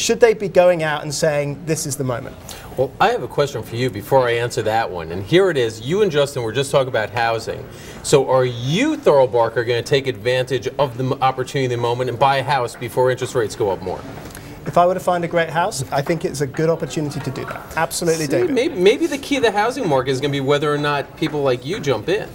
should they be going out and saying, this is the moment? Well, I have a question for you before I answer that one. And here it is. You and Justin were just talking about housing. So are you, Thurl Barker, going to take advantage of the opportunity in the moment and buy a house before interest rates go up more? If I were to find a great house, I think it's a good opportunity to do that. Absolutely, David. Maybe the key to the housing market is going to be whether or not people like you jump in.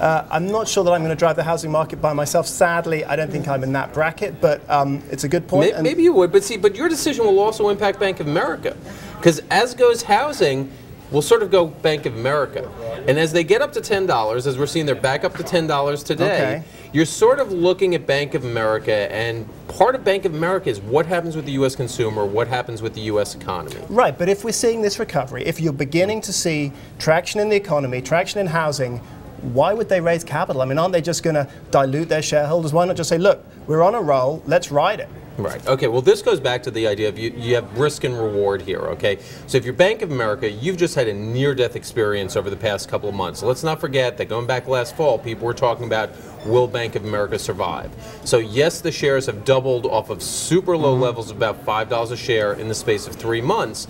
I'm not sure that I'm going to drive the housing market by myself. Sadly, I don't think I'm in that bracket, but it's a good point. Maybe you would, but your decision will also impact Bank of America. Because as goes housing, we'll sort of go Bank of America. And as they get up to $10, as we're seeing they're back up to $10 today, you're sort of looking at Bank of America, and part of Bank of America is what happens with the U.S. consumer, what happens with the U.S. economy. Right, but if we're seeing this recovery, if you're beginning to see traction in the economy, traction in housing, why would they raise capital? I mean, aren't they just going to dilute their shareholders? Why not just say, look, we're on a roll, let's ride it? Right. Okay. Well, this goes back to the idea of you have risk and reward here. Okay. So if you're Bank of America, you've just had a near-death experience over the past couple of months. So let's not forget that going back last fall, people were talking about, will Bank of America survive? So yes, the shares have doubled off of super low levels of about $5 a share in the space of 3 months.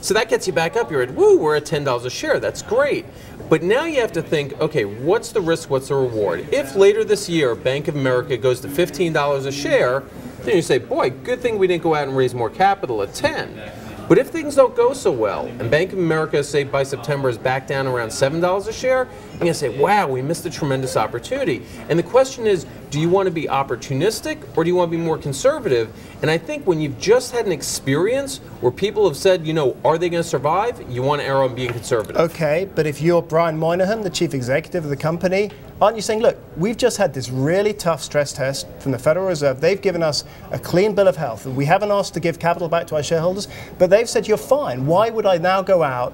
So that gets you back up. You're at, woo, we're at $10 a share. That's great. But now you have to think, okay, what's the risk, what's the reward? If later this year Bank of America goes to $15 a share, then you say, boy, good thing we didn't go out and raise more capital at 10. But if things don't go so well, and Bank of America, say by September, is back down around $7 a share, you're going to say, wow, we missed a tremendous opportunity. And the question is, do you want to be opportunistic or do you want to be more conservative? And I think when you've just had an experience where people have said, you know, are they going to survive? You want to err on being conservative. Okay, but if you're Brian Moynihan, the chief executive of the company, aren't you saying, look, we've just had this really tough stress test from the Federal Reserve. They've given us a clean bill of health. We haven't asked to give capital back to our shareholders, but they've said you're fine. Why would I now go out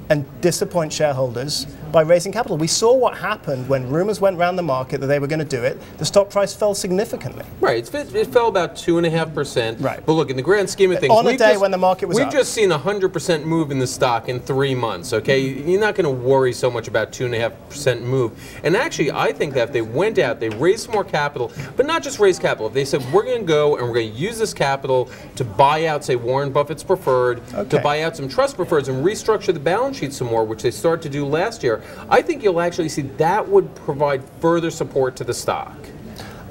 and disappoint shareholders by raising capital? We saw what happened when rumors went around the market that they were going to do it. The stock price fell significantly. Right, it fell about 2.5%. Right. But look, in the grand scheme of things, on a day when the market was up, we've just seen a 100% move in the stock in 3 months. Okay, you're not going to worry so much about 2.5% move. And actually, I think that if they went out, they raised more capital, but not just raise capital. If they said we're going to go and we're going to use this capital to buy out, say, Warren Buffett's preferred, to buy out some trust preferreds and restructure the balance sheet some more, which they started to do last year, I think you'll actually see that would provide further support to the stock.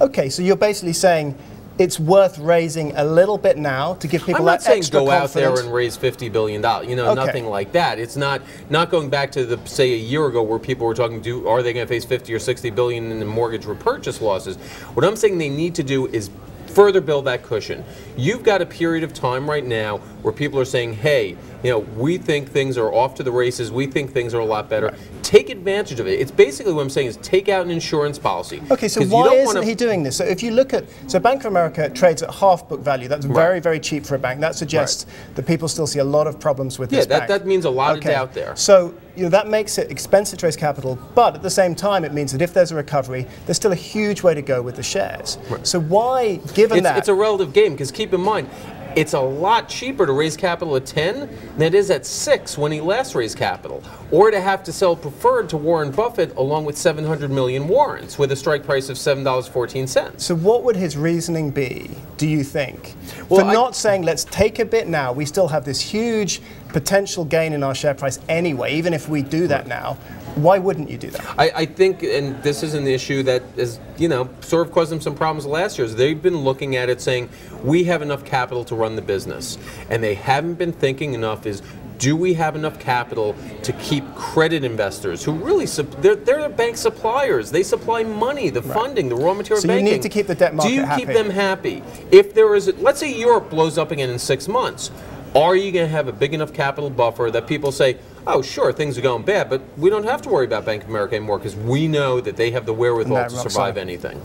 Okay, so you're basically saying it's worth raising a little bit now to give people that extra confidence. I'm not saying go out there and raise $50 billion, you know, nothing like that. It's not going back to the, say, a year ago where people were talking, are they going to face 50 or 60 billion in the mortgage repurchase losses? What I'm saying they need to do is further build that cushion. You've got a period of time right now where people are saying, hey, you know, we think things are off to the races, we think things are a lot better. Take advantage of it. It's basically what I'm saying is take out an insurance policy. Okay, so why isn't he doing this? So if you look at, so Bank of America trades at half book value. That's very, very cheap for a bank. That suggests that people still see a lot of problems with this bank. That means a lot of doubt there. So, you know, that makes it expensive to raise capital, but at the same time it means that if there's a recovery, there's still a huge way to go with the shares. So why, given that... It's a relative game, because keep in mind, it's a lot cheaper to raise capital at 10 than it is at 6 when he last raised capital, or to have to sell preferred to Warren Buffett along with 700 million warrants with a strike price of $7.14. So what would his reasoning be, do you think, for not saying let's take a bit now, we still have this huge potential gain in our share price anyway, even if we do that now? Why wouldn't you do that? I think, and this is an issue that is, you know, sort of caused them some problems last year, is they've been looking at it saying, we have enough capital to run the business. And they haven't been thinking enough is, do we have enough capital to keep credit investors who really, they're bank suppliers. They supply money, the funding, the raw material banking. So you need to keep the debt market happy. Do you keep them happy? If there is, let's say Europe blows up again in 6 months, are you going to have a big enough capital buffer that people say, oh, sure, things are going bad, but we don't have to worry about Bank of America anymore because we know that they have the wherewithal to survive anything?